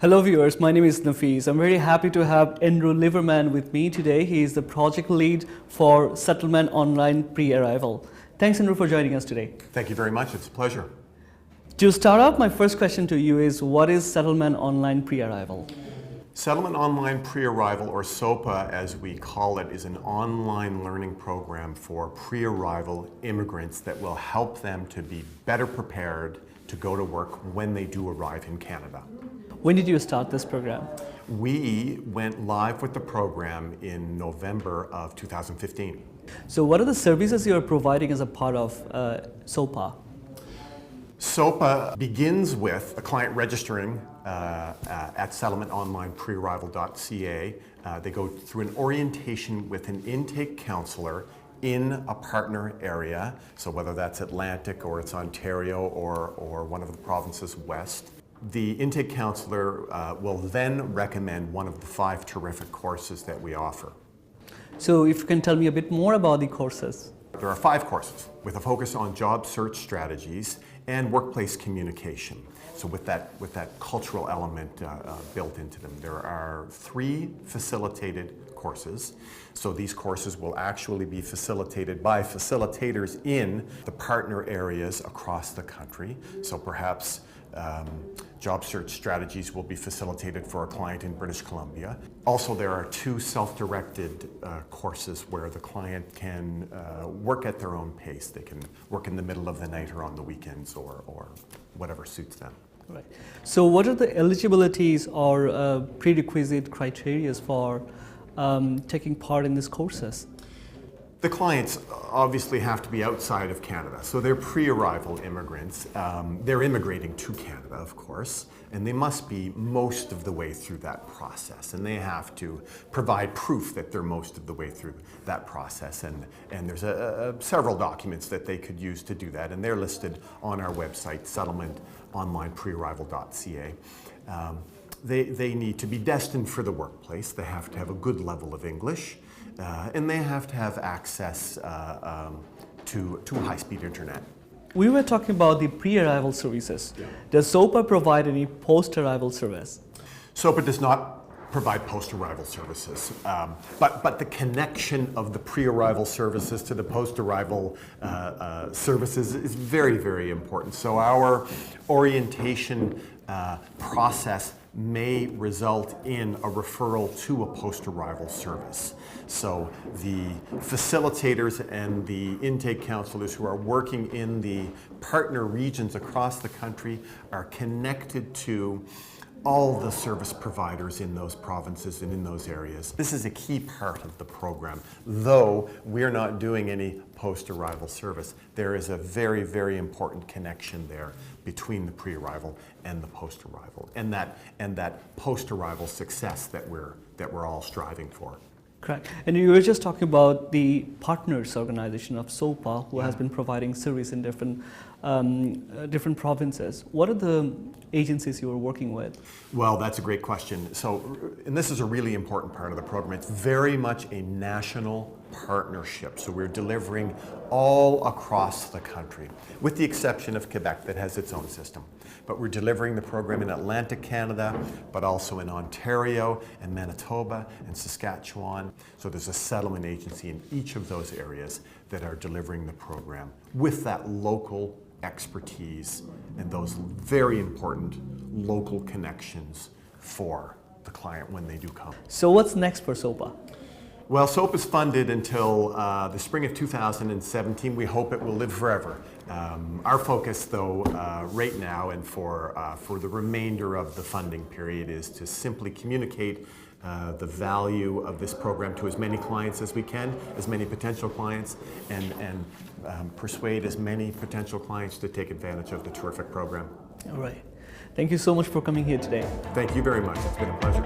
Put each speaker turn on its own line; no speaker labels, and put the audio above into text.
Hello viewers, my name is Nafees. I'm very happy to have Andrew Liverman with me today. He is the project lead for Settlement Online Pre-Arrival. Thanks Andrew for joining us today.
Thank you very much, it's a pleasure.
To start off, my first question to you is, what is Settlement Online Pre-Arrival?
Settlement Online Pre-Arrival, or SOPA as we call it, is an online learning program for pre-arrival immigrants that will help them to be better prepared to go to work when they do arrive in Canada.
When did you start this program?
We went live with the program in November of 2015.
So what are the services you are providing as a part of SOPA?
SOPA begins with a client registering at settlementonlineprearrival.ca. They go through an orientation with an intake counselor in a partner area, so whether that's Atlantic or it's Ontario or one of the provinces west. The intake counselor will then recommend one of the 5 terrific courses that we offer.
So if you can tell me a bit more about the courses.
There are 5 courses with a focus on job search strategies and workplace communication. So with that cultural element built into them. There are 3 facilitated courses. So these courses will actually be facilitated by facilitators in the partner areas across the country. So perhaps job search strategies will be facilitated for a client in British Columbia. Also, there are 2 self-directed courses where the client can work at their own pace. They can work in the middle of the night or on the weekends or whatever suits them.
Right. So what are the eligibilities or prerequisite criteria for taking part in these courses?
The clients obviously have to be outside of Canada, so they're pre-arrival immigrants. They're immigrating to Canada, of course, and they must be most of the way through that process, and they have to provide proof that they're most of the way through that process, and there's several documents that they could use to do that, and they're listed on our website, settlementonlineprearrival.ca. They need to be destined for the workplace. They have to have a good level of English. And they have to have access to high-speed internet.
We were talking about the pre-arrival services.
Yeah.
Does SOPA provide any post-arrival service?
SOPA does not provide post-arrival services, but the connection of the pre-arrival services to the post-arrival services is very, very important. So our orientation process may result in a referral to a post-arrival service. So the facilitators and the intake counselors who are working in the partner regions across the country are connected to all the service providers in those provinces and in those areas. This is a key part of the program, though we're not doing any post-arrival service. There is a very, very important connection there between the pre-arrival and the post-arrival, and that post-arrival success that we're all striving for.
Correct. And you were just talking about the partners organization of SOPA, who has been providing service in different provinces. What are the agencies you are working with?
Well, that's a great question. So, and this is a really important part of the program. It's very much a national partnership. So we're delivering all across the country, with the exception of Quebec that has its own system. But we're delivering the program in Atlantic Canada, but also in Ontario and Manitoba and Saskatchewan. So there's a settlement agency in each of those areas that are delivering the program with that local expertise and those very important local connections for the client when they do come.
So what's next for SOPA?
Well, SOPA is funded until the spring of 2017. We hope it will live forever. Our focus, though, right now and for the remainder of the funding period is to simply communicate the value of this program to as many clients as we can, as many potential clients, and persuade as many potential clients to take advantage of the terrific program.
All right. Thank you so much for coming here today.
Thank you very much. It's been a pleasure.